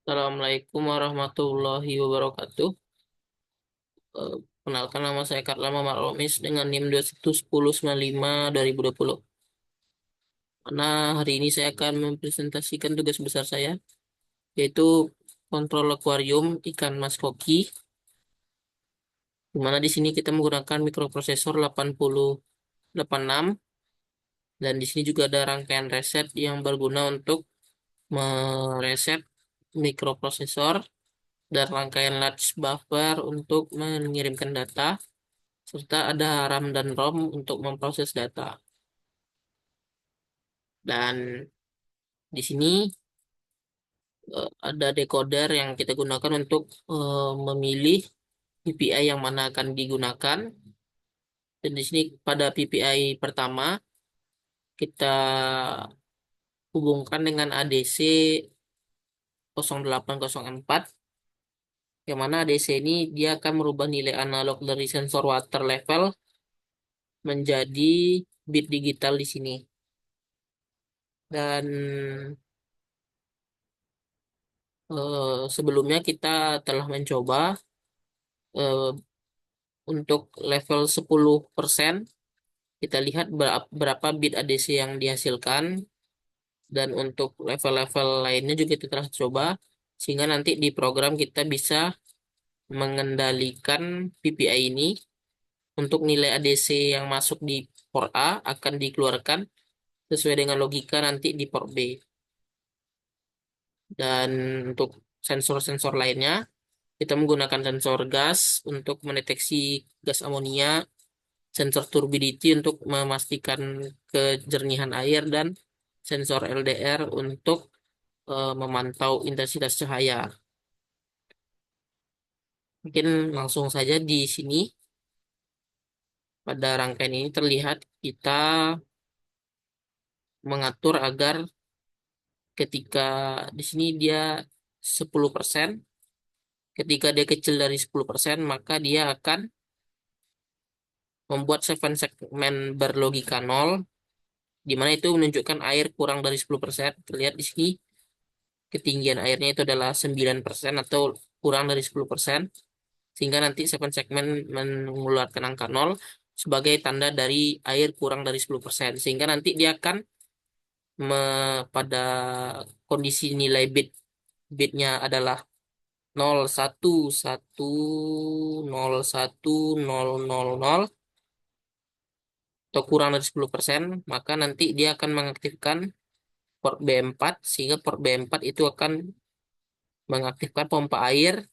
Assalamualaikum warahmatullahi wabarakatuh. Eh, Kenalkan nama saya Karla Mamar Romis dengan NIM 211095 2020. Nah, hari ini saya akan mempresentasikan tugas besar saya, yaitu kontrol akuarium ikan mas koki, di mana di sini kita menggunakan mikroprosesor 8086, dan di sini juga ada rangkaian reset yang berguna untuk mereset mikroprosesor dan rangkaian latch buffer untuk mengirimkan data, serta ada RAM dan ROM untuk memproses data. Dan di sini ada decoder yang kita gunakan untuk memilih PPI yang mana akan digunakan. Dan di sini pada PPI pertama kita hubungkan dengan ADC 0804, yang mana ADC ini dia akan merubah nilai analog dari sensor water level menjadi bit digital di sini. Dan sebelumnya kita telah mencoba eh, untuk level 10%, kita lihat berapa bit ADC yang dihasilkan, dan untuk level-level lainnya juga kita telah coba, sehingga nanti di program kita bisa mengendalikan PPI ini untuk nilai ADC yang masuk di port A akan dikeluarkan sesuai dengan logika nanti di port B. Dan untuk sensor-sensor lainnya, kita menggunakan sensor gas untuk mendeteksi gas amonia, sensor turbidity untuk memastikan kejernihan air, dan sensor LDR untuk memantau intensitas cahaya. Mungkin langsung saja di sini pada rangkaian ini terlihat kita mengatur agar ketika di sini dia 10%, ketika dia kecil dari 10%, maka dia akan membuat 7 segmen berlogika 0, di mana itu menunjukkan air kurang dari 10%. Terlihat di sini ketinggian airnya itu adalah 9% atau kurang dari 10%, sehingga nanti 7 segmen mengeluarkan angka 0 sebagai tanda dari air kurang dari 10%, sehingga nanti dia akan pada kondisi nilai bitnya adalah 01110000 atau kurang dari 10%, maka nanti dia akan mengaktifkan port B4, sehingga port B4 itu akan mengaktifkan pompa air,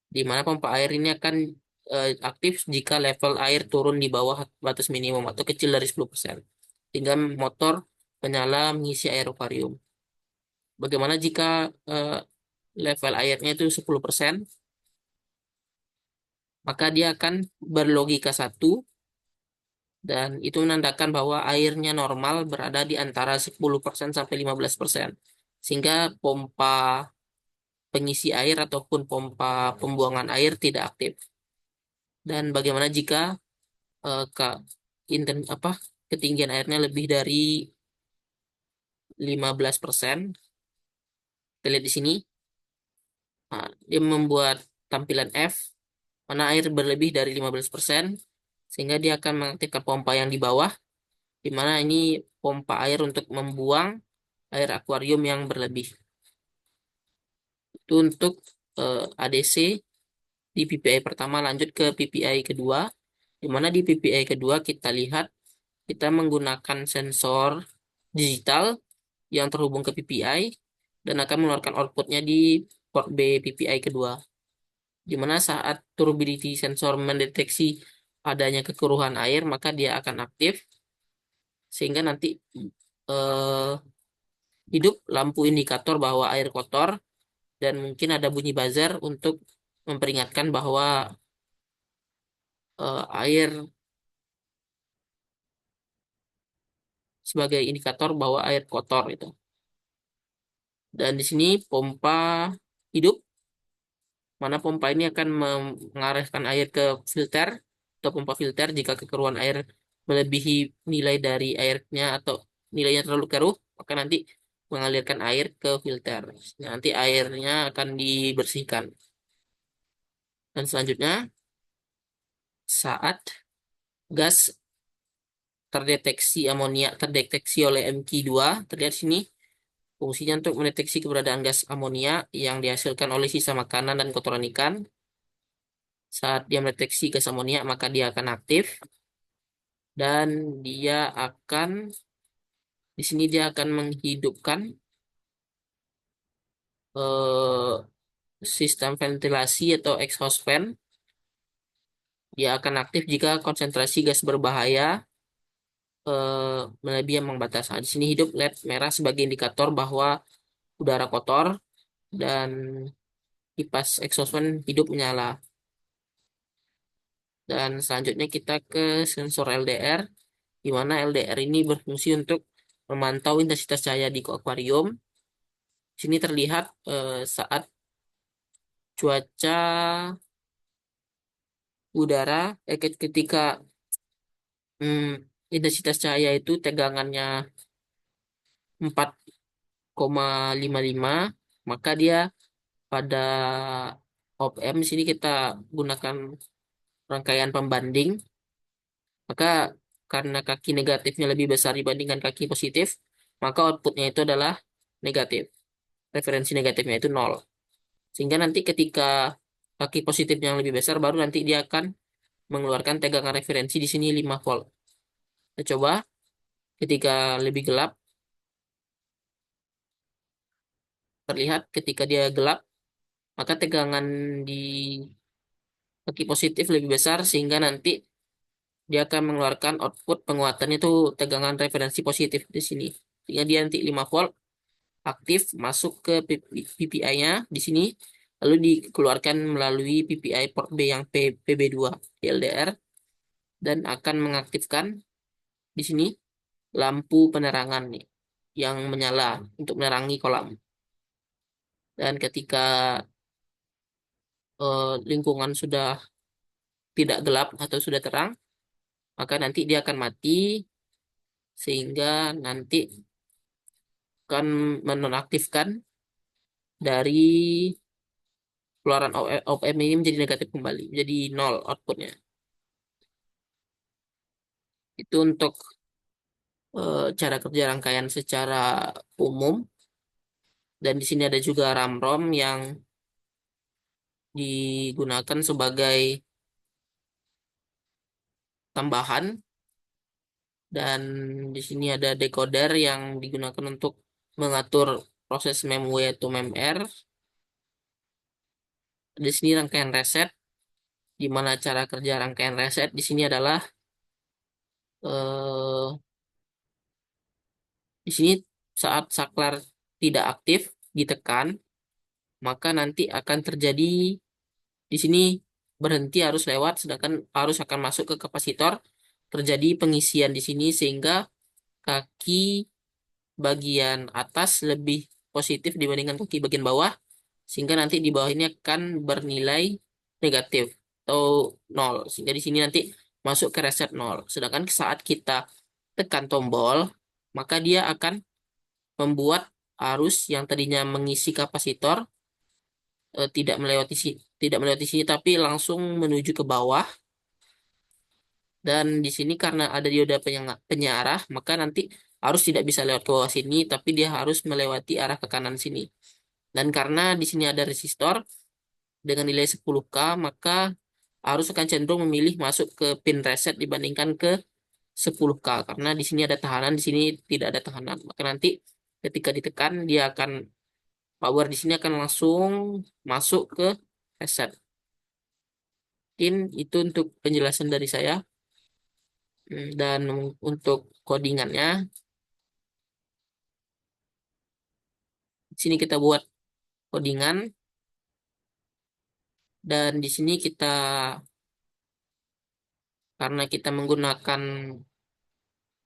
di mana pompa air ini akan aktif jika level air turun di bawah batas minimum atau kecil dari 10%, sehingga motor menyala mengisi air akuarium. Bagaimana jika eh, level airnya itu 10%, maka dia akan berlogika 1, dan itu menandakan bahwa airnya normal berada di antara 10% sampai 15%, sehingga pompa pengisi air ataupun pompa pembuangan air tidak aktif. Dan bagaimana jika ke ketinggian airnya lebih dari 15%? Kita lihat di sini. Nah, dia membuat tampilan F, mana air berlebih dari 15%, sehingga dia akan mengaktifkan pompa yang di bawah, di mana ini pompa air untuk membuang air akuarium yang berlebih. Itu untuk ADC di PPI pertama. Lanjut ke PPI kedua, di mana di PPI kedua kita lihat kita menggunakan sensor digital yang terhubung ke PPI dan akan mengeluarkan outputnya di port B PPI kedua, di mana saat turbidity sensor mendeteksi adanya kekeruhan air, maka dia akan aktif, sehingga nanti eh, hidup lampu indikator bahwa air kotor, dan mungkin ada bunyi buzzer untuk memperingatkan bahwa air, sebagai indikator bahwa air kotor itu. Dan di sini pompa hidup, mana pompa ini akan mengarahkan air ke filter atau pompa filter jika kekeruhan air melebihi nilai dari airnya atau nilainya terlalu keruh, maka nanti mengalirkan air ke filter. Nanti airnya akan dibersihkan. Dan selanjutnya, saat gas terdeteksi oleh MQ2, terlihat sini fungsinya untuk mendeteksi keberadaan gas amonia yang dihasilkan oleh sisa makanan dan kotoran ikan. Saat dia mendeteksi gas amonia, maka dia akan aktif dan dia akan di sini dia akan menghidupkan eh, sistem ventilasi atau exhaust fan. Dia akan aktif jika konsentrasi gas berbahaya melebihi ambang batas. Nah, di sini hidup LED merah sebagai indikator bahwa udara kotor dan kipas exhaust fan hidup menyala. Dan selanjutnya kita ke sensor LDR, di mana LDR ini berfungsi untuk memantau intensitas cahaya di akuarium. Di sini terlihat saat cuaca udara, ketika intensitas cahaya itu tegangannya 4,55, maka dia pada OPM di sini kita gunakan rangkaian pembanding, maka karena kaki negatifnya lebih besar dibandingkan kaki positif, maka outputnya itu adalah negatif. Referensi negatifnya itu nol. Sehingga nanti ketika kaki positif yang lebih besar, baru nanti dia akan mengeluarkan tegangan referensi di sini 5 volt. Kita coba ketika lebih gelap, terlihat ketika dia gelap, maka tegangan di kaki positif lebih besar, sehingga nanti dia akan mengeluarkan output penguatan itu tegangan referensi positif di sini. Sehingga dia nanti 5 volt aktif masuk ke PPI-nya di sini, lalu dikeluarkan melalui PPI port B yang PB2 di LDR, dan akan mengaktifkan di sini lampu penerangan nih yang menyala untuk menerangi kolam. Dan ketika lingkungan sudah tidak gelap atau sudah terang, maka nanti dia akan mati, sehingga nanti akan menonaktifkan dari keluaran OPM ini menjadi negatif kembali, menjadi nol outputnya. Itu untuk cara kerja rangkaian secara umum. Dan di sini ada juga RAM-ROM yang digunakan sebagai tambahan. Dan di sini ada decoder yang digunakan untuk mengatur proses mem-W atau mem-R. Di sini rangkaian reset, di mana cara kerja rangkaian reset di sini adalah eh, di sini saat saklar tidak aktif ditekan, maka nanti akan terjadi di sini berhenti arus lewat, sedangkan arus akan masuk ke kapasitor. Terjadi pengisian di sini sehingga kaki bagian atas lebih positif dibandingkan kaki bagian bawah, sehingga nanti di bawah ini akan bernilai negatif atau nol, sehingga di sini nanti masuk ke reset nol. Sedangkan saat kita tekan tombol, maka dia akan membuat arus yang tadinya mengisi kapasitor tidak melewati sini tapi langsung menuju ke bawah. Dan di sini karena ada dioda penyarah, maka nanti arus tidak bisa lewat ke bawah sini, tapi dia harus melewati arah ke kanan sini. Dan karena di sini ada resistor dengan nilai 10K, maka arus akan cenderung memilih masuk ke pin reset dibandingkan ke 10K. Karena di sini ada tahanan, di sini tidak ada tahanan. Maka nanti ketika ditekan, dia akan power di sini akan langsung masuk ke reset. Mungkin itu untuk penjelasan dari saya. Dan untuk codingannya, di sini kita buat codingan, dan di sini karena kita menggunakan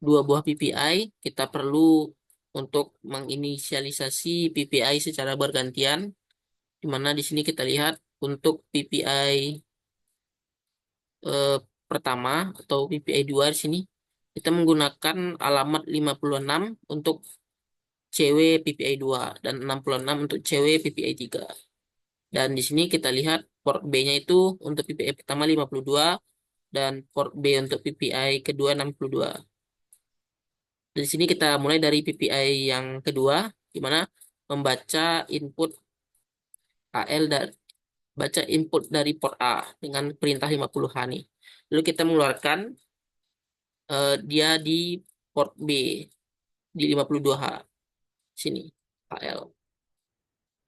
dua buah PPI, kita perlu untuk menginisialisasi PPI secara bergantian, di mana di sini kita lihat untuk PPI eh, pertama atau PPI 2 di sini kita menggunakan alamat 56 untuk CW PPI 2 dan 66 untuk CW PPI 3. Dan di sini kita lihat port B-nya itu untuk PPI pertama 52 dan port B untuk PPI kedua 62. Di sini kita mulai dari PPI yang kedua, di mana membaca input AL dan baca input dari port A dengan perintah 50H nih. Lalu kita mengeluarkan dia di port B di 52H sini AL.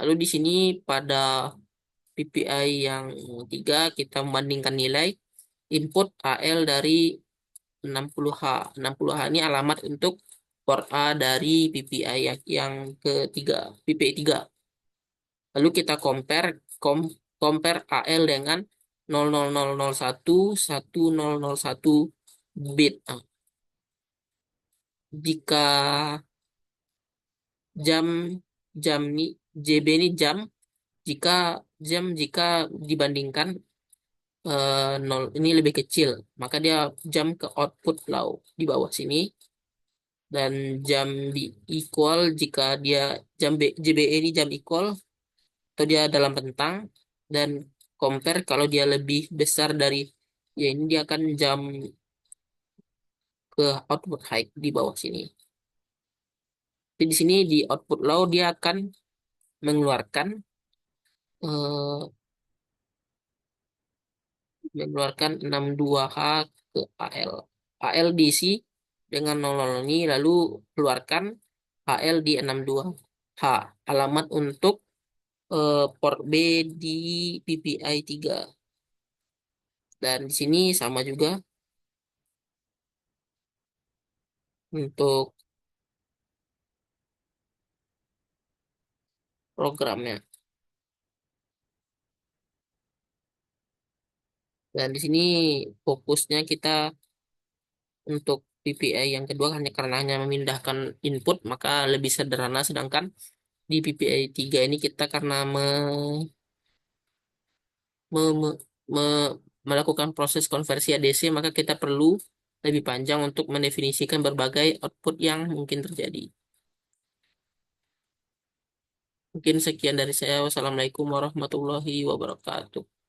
Lalu di sini pada PPI yang 3 kita membandingkan nilai input AL dari 60H. 60H ini alamat untuk port A dari PPI yang ketiga, PPI 3. Lalu kita compare AL dengan 00001 1001 bit. Nah, jika jam jam ini JB ini jika jika dibandingkan 0 ini lebih kecil, maka dia jam ke output low di bawah sini, dan jam di equal jika dia JBE ini jam equal atau dia dalam rentang, dan compare kalau dia lebih besar dari ya ini dia akan jam ke output high di bawah sini. Jadi di sini di output low dia akan mengeluarkan eh, 62H ke AL. AL diisi dengan 00 ini, lalu keluarkan AL di 62H. Alamat untuk port B di PPI 3. Dan di sini sama juga untuk programnya. Dan di sini fokusnya kita untuk PPI yang kedua hanya karena hanya memindahkan input maka lebih sederhana, sedangkan di PPI 3 ini kita karena me- me- me- melakukan proses konversi ADC, maka kita perlu lebih panjang untuk mendefinisikan berbagai output yang mungkin terjadi. Mungkin sekian dari saya. Wassalamualaikum warahmatullahi wabarakatuh.